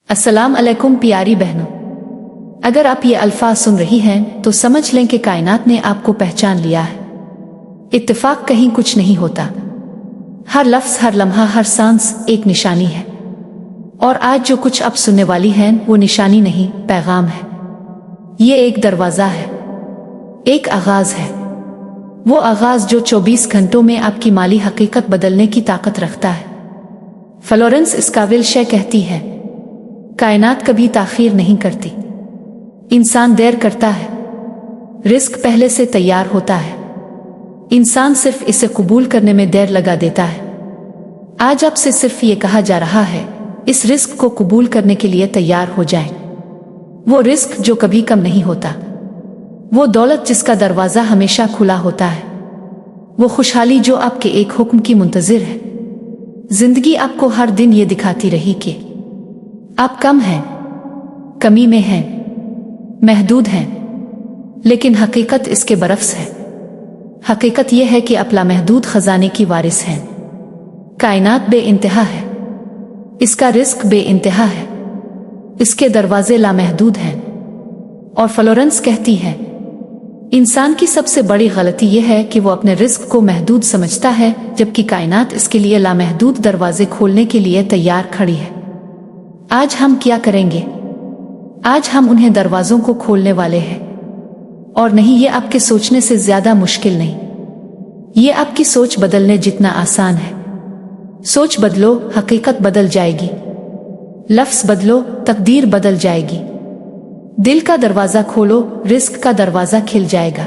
अस्सलाम अलैकुम प्यारी बहनों, अगर आप ये अल्फाज सुन रही हैं तो समझ लें कि कायनात ने आपको पहचान लिया है। इत्तेफाक कहीं कुछ नहीं होता। हर लफ्ज़, हर लम्हा, हर सांस एक निशानी है। और आज जो कुछ आप सुनने वाली हैं वो निशानी नहीं, पैगाम है। ये एक दरवाज़ा है, एक आगाज़ है। वो आगाज़ जो 24 घंटों में आपकी माली हकीकत बदलने की ताकत रखता है। फ्लोरेंस स्कावेल्शे कहती है, कायनात कभी ताख़ीर नहीं करती, इंसान देर करता है। रिस्क पहले से तैयार होता है, इंसान सिर्फ इसे कबूल करने में देर लगा देता है। आज आपसे सिर्फ ये कहा जा रहा है, इस रिस्क को कबूल करने के लिए तैयार हो जाएं। वो रिस्क जो कभी कम नहीं होता, वो दौलत जिसका दरवाज़ा हमेशा खुला होता है, वो खुशहाली जो आपके एक हुक्म की मुंतज़िर है। जिंदगी आपको हर दिन ये दिखाती रही कि आप कम हैं, कमी में हैं, महदूद हैं, लेकिन हकीकत इसके बरफ्स है। हकीकत यह है कि आप लामहदूद खजाने की वारिस हैं। कायनात बेइंतहा है, इसका रिस्क बेइंतहा है, इसके दरवाजे लामहदूद हैं। और फ्लोरेंस कहती है, इंसान की सबसे बड़ी गलती यह है कि वो अपने रिस्क को महदूद समझता है, जबकि कायनात इसके लिए लामहदूद दरवाजे खोलने के लिए तैयार खड़ी है। आज हम क्या करेंगे? आज हम उन्हें दरवाज़ों को खोलने वाले हैं। और नहीं, ये आपके सोचने से ज़्यादा मुश्किल नहीं, ये आपकी सोच बदलने जितना आसान है। सोच बदलो, हकीकत बदल जाएगी। लफ्ज़ बदलो, तकदीर बदल जाएगी। दिल का दरवाज़ा खोलो, रिस्क का दरवाज़ा खिल जाएगा।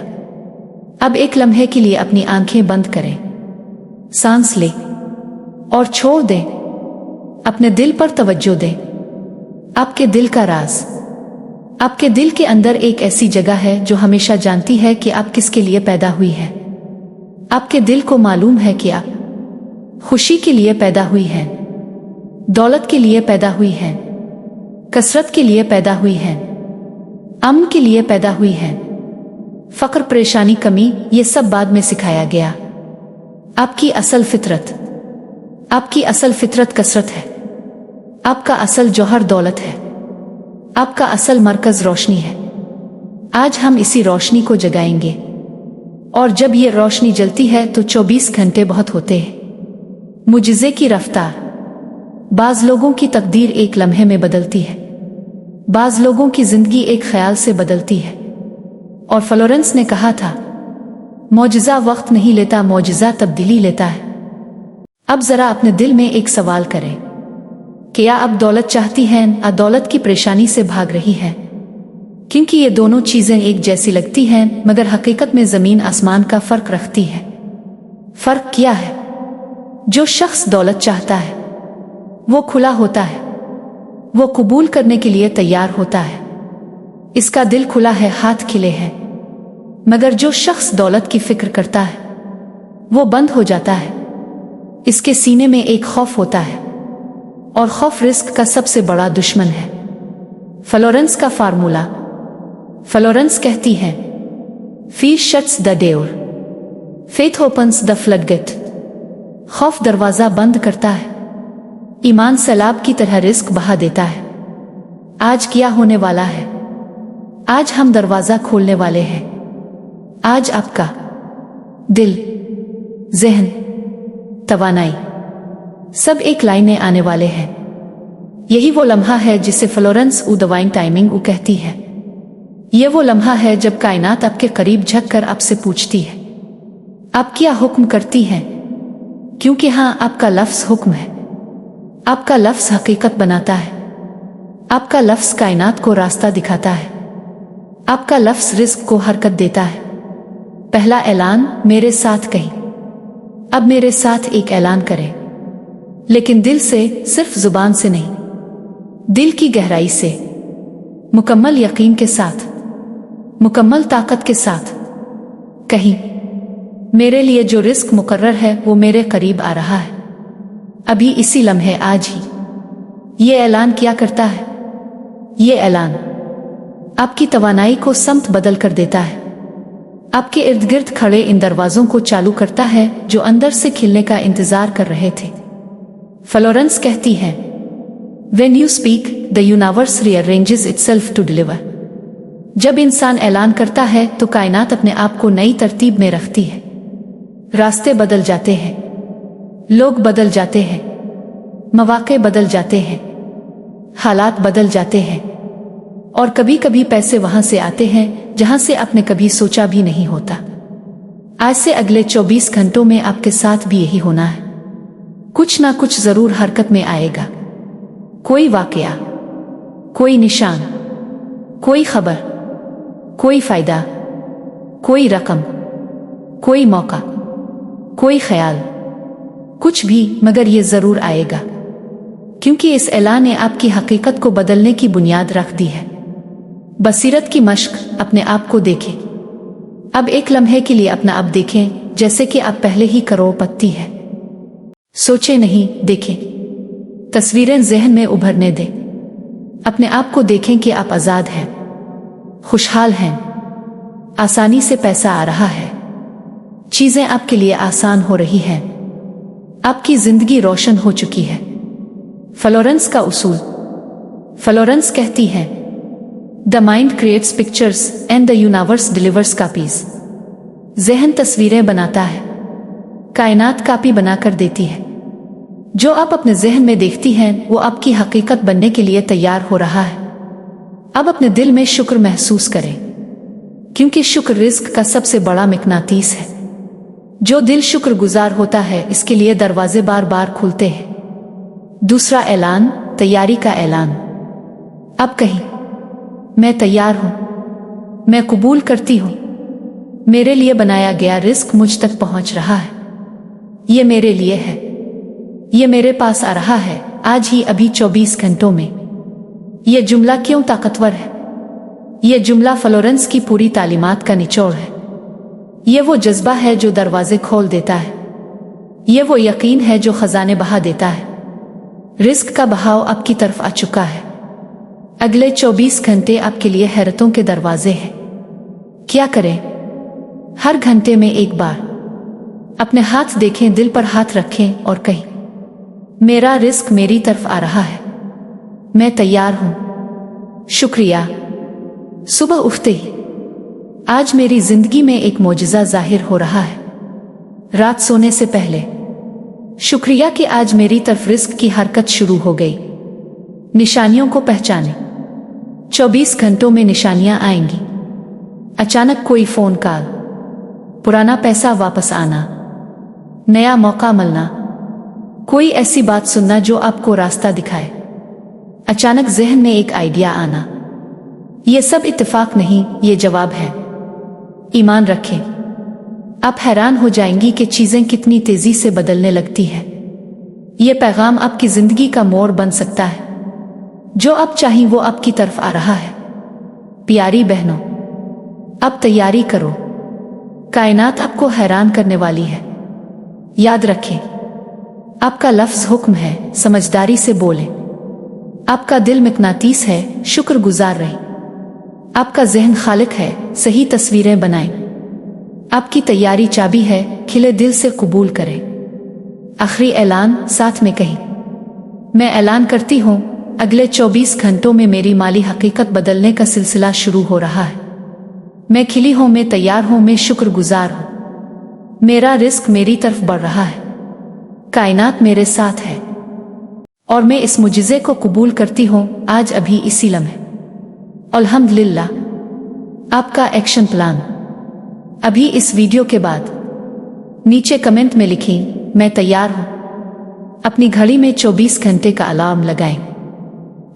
अब एक लम्हे के लिए अपनी आंखें बंद करें, सांस लें और छोड़ दें। अपने दिल पर तवज्जो दें। आपके दिल का राज, आपके दिल के अंदर एक ऐसी जगह है जो हमेशा जानती है कि आप किसके लिए पैदा हुई है। आपके दिल को मालूम है कि आप खुशी के लिए पैदा हुई हैं, दौलत के लिए पैदा हुई हैं, कसरत के लिए पैदा हुई हैं, अमन के लिए पैदा हुई हैं। फक्र, परेशानी, कमी, ये सब बाद में सिखाया गया। आपकी असल फितरत कसरत है। आपका असल जौहर दौलत है। आपका असल मरकज रोशनी है। आज हम इसी रोशनी को जगाएंगे। और जब ये रोशनी जलती है तो 24 घंटे बहुत होते हैं। मुजिज़े की रफ्तार। बाज़ लोगों की तकदीर एक लम्हे में बदलती है, बाज़ लोगों की जिंदगी एक ख्याल से बदलती है। और फ्लोरेंस ने कहा था, मौजिज़ा वक्त नहीं लेता, मौजिज़ा तब्दीली लेता है। अब जरा अपने दिल में एक सवाल करें, क्या आप दौलत चाहती हैं या दौलत की परेशानी से भाग रही हैं? क्योंकि ये दोनों चीजें एक जैसी लगती हैं, मगर हकीकत में जमीन आसमान का फर्क रखती है। फर्क क्या है? जो शख्स दौलत चाहता है वो खुला होता है, वो कबूल करने के लिए तैयार होता है, इसका दिल खुला है, हाथ खिले हैं। मगर जो शख्स दौलत की फिक्र करता है वो बंद हो जाता है। इसके सीने में एक खौफ होता है, और खौफ रिस्क का सबसे बड़ा दुश्मन है। फ्लोरेंस का फार्मूला। फ्लोरेंस कहती है, Fear shuts the door, faith opens the floodgate। खौफ दरवाजा बंद करता है, ईमान सैलाब की तरह रिस्क बहा देता है। आज क्या होने वाला है? आज हम दरवाजा खोलने वाले हैं। आज आपका दिल, ज़हन, तवानाई सब एक लाइन में आने वाले हैं। यही वो लम्हा है जिसे फ्लोरेंस डिवाइन टाइमिंग कहती है। ये वो लम्हा है जब कायनात आपके करीब झुककर आपसे पूछती है, आप क्या हुक्म करती हैं? क्योंकि हाँ, आपका लफ्ज़ हुक्म है। आपका लफ्ज़ हकीकत बनाता है। आपका लफ्ज़ कायनात को रास्ता दिखाता है। आपका लफ्ज़ रिस्क को हरकत देता है। पहला ऐलान मेरे साथ कहीं। अब मेरे साथ एक ऐलान करें, लेकिन दिल से, सिर्फ जुबान से नहीं, दिल की गहराई से, मुकम्मल यकीन के साथ, मुकम्मल ताकत के साथ कहीं, मेरे लिए जो रिस्क मुकर्रर है वो मेरे करीब आ रहा है। अभी इसी लम्हे, आज ही। ये ऐलान क्या करता है? ये ऐलान आपकी तवानाई को समत बदल कर देता है। आपके इर्द गिर्द खड़े इन दरवाज़ों को चालू करता है जो अंदर से खिलने का इंतज़ार कर रहे थे। फ्लोरेंस कहती है, When you speak, the universe rearranges itself to deliver. जब इंसान ऐलान करता है तो कायनात अपने आप को नई तरतीब में रखती है। रास्ते बदल जाते हैं, लोग बदल जाते हैं, मौके बदल जाते हैं, हालात बदल जाते हैं, और कभी कभी पैसे वहां से आते हैं जहां से आपने कभी सोचा भी नहीं होता। आज से अगले 24 घंटों में आपके साथ भी यही होना है। कुछ ना कुछ जरूर हरकत में आएगा। कोई वाकया, कोई निशान, कोई खबर, कोई फायदा, कोई रकम, कोई मौका, कोई ख्याल, कुछ भी, मगर ये जरूर आएगा, क्योंकि इस ऐलान ने आपकी हकीकत को बदलने की बुनियाद रख दी है। बसीरत की मश्क, अपने आप को देखें। अब एक लम्हे के लिए अपना आप देखें जैसे कि आप पहले ही करोड़पति है। सोचे नहीं, देखें। तस्वीरें ज़हन में उभरने दें। अपने आप को देखें कि आप आज़ाद हैं, खुशहाल हैं, आसानी से पैसा आ रहा है, चीज़ें आपके लिए आसान हो रही हैं, आपकी ज़िंदगी रोशन हो चुकी है। फ्लोरेंस का उसूल। फ्लोरेंस कहती है, the mind creates pictures and the universe delivers copies. ज़हन तस्वीरें बनाता है, कायनात कॉपी बनाकर देती है। जो आप अपने ज़हन में देखती हैं वो आपकी हकीकत बनने के लिए तैयार हो रहा है। अब अपने दिल में शुक्र महसूस करें, क्योंकि शुक्र रिज़्क का सबसे बड़ा मकनातीस है। जो दिल शुक्र गुजार होता है इसके लिए दरवाजे बार बार खुलते हैं। दूसरा ऐलान, तैयारी का ऐलान। अब कहीं, मैं तैयार हूं, मैं कबूल करती हूं, मेरे लिए बनाया गया रिस्क मुझ तक पहुंच रहा है, ये मेरे लिए है, ये मेरे पास आ रहा है आज ही, अभी 24 घंटों में। ये जुमला क्यों ताकतवर है? ये जुमला फ्लोरेंस की पूरी तालीमात का निचोड़ है। ये वो जज्बा है जो दरवाजे खोल देता है। ये वो यकीन है जो खजाने बहा देता है। रिस्क का बहाव आपकी तरफ आ चुका है। अगले 24 घंटे आपके लिए हैरतों के दरवाजे हैं। क्या करें? हर घंटे में एक बार अपने हाथ देखें, दिल पर हाथ रखें और कहें, मेरा रिस्क मेरी तरफ आ रहा है, मैं तैयार हूं, शुक्रिया। सुबह उठते ही आज मेरी जिंदगी में एक मोजज़ा जाहिर हो रहा है। रात सोने से पहले शुक्रिया कि आज मेरी तरफ रिस्क की हरकत शुरू हो गई। निशानियों को पहचानें। 24 घंटों में निशानियां आएंगी। अचानक कोई फोन कॉल, पुराना पैसा वापस आना, नया मौका मिलना, कोई ऐसी बात सुनना जो आपको रास्ता दिखाए, अचानक जहन में एक आइडिया आना। ये सब इत्तेफाक नहीं, ये जवाब है। ईमान रखें, आप हैरान हो जाएंगी कि चीजें कितनी तेजी से बदलने लगती हैं। ये पैगाम आपकी जिंदगी का मोड़ बन सकता है। जो आप चाहें वो आपकी तरफ आ रहा है। प्यारी बहनों, अब तैयारी करो, कायनात आपको हैरान करने वाली है। याद रखें, आपका लफ्ज हुक्म है, समझदारी से बोलें। आपका दिल मकनातीस है, शुक्रगुजार रहें। आपका जहन खालिक है, सही तस्वीरें बनाएं। आपकी तैयारी चाबी है, खिले दिल से कबूल करें। आखिरी ऐलान साथ में कहें, मैं ऐलान करती हूँ, अगले 24 घंटों में मेरी माली हकीकत बदलने का सिलसिला शुरू हो रहा है। मैं खिली हूँ, मैं तैयार हूँ, मैं शुक्रगुजार हूँ। मेरा रिस्क मेरी तरफ बढ़ रहा है, कायनात मेरे साथ है, और मैं इस मुजिज़े को कबूल करती हूँ आज, अभी, इसी लम्हे। अल्हम्दुलिल्लाह। आपका एक्शन प्लान अभी इस वीडियो के बाद नीचे कमेंट में लिखें, मैं तैयार हूँ। अपनी घड़ी में 24 घंटे का अलार्म लगाएं।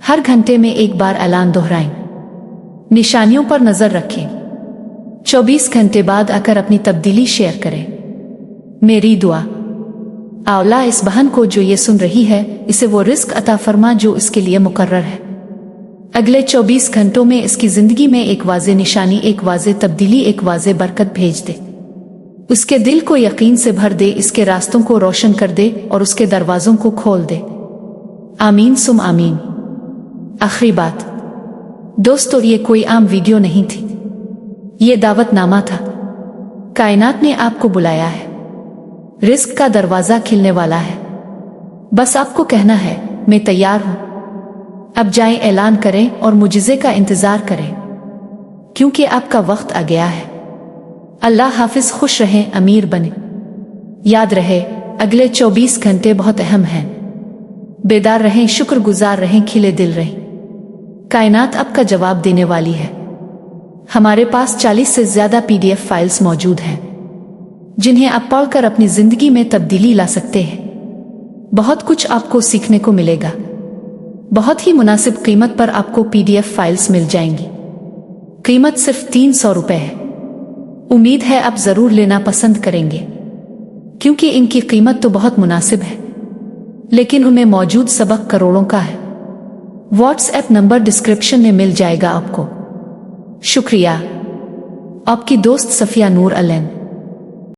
हर घंटे में एक बार ऐलान दोहराएं। निशानियों पर नजर रखें। 24 घंटे बाद आकर अपनी तब्दीली शेयर करें। मेरी दुआ, आला इस बहन को जो ये सुन रही है, इसे वो रिस्क अता फरमा जो इसके लिए मुकर्रर है। अगले 24 घंटों में इसकी जिंदगी में एक वाज़े निशानी, एक वाज़े तब्दीली, एक वाज़े बरकत भेज दे। उसके दिल को यकीन से भर दे, इसके रास्तों को रोशन कर दे और उसके दरवाजों को खोल दे। आमीन सुम आमीन। आखिरी बात दोस्तों, ये कोई आम वीडियो नहीं थी, ये दावतनामा था। कायनात ने आपको बुलाया है। रिस्क का दरवाजा खिलने वाला है। बस आपको कहना है, मैं तैयार हूं। अब जाएं, ऐलान करें और मुजिज़े का इंतज़ार करें, क्योंकि आपका वक्त आ गया है। अल्लाह हाफिज। खुश रहें, अमीर बने। याद रहे, अगले 24 घंटे बहुत अहम हैं। बेदार रहें, शुक्रगुजार रहें, खिले दिल रहें। कायनात आपका जवाब देने वाली है। हमारे पास 40 से ज़्यादा PDF फाइल्स मौजूद हैं, जिन्हें आप पढ़कर अपनी ज़िंदगी में तब्दीली ला सकते हैं। बहुत कुछ आपको सीखने को मिलेगा। बहुत ही मुनासिब कीमत पर आपको PDF फाइल्स मिल जाएंगी। कीमत सिर्फ 300 रुपये है। उम्मीद है आप ज़रूर लेना पसंद करेंगे, क्योंकि इनकी कीमत तो बहुत मुनासिब है, लेकिन उनमें मौजूद सबक करोड़ों का है। व्हाट्सएप नंबर डिस्क्रिप्शन में मिल जाएगा आपको। शुक्रिया। आपकी दोस्त सफिया नूर अलैन।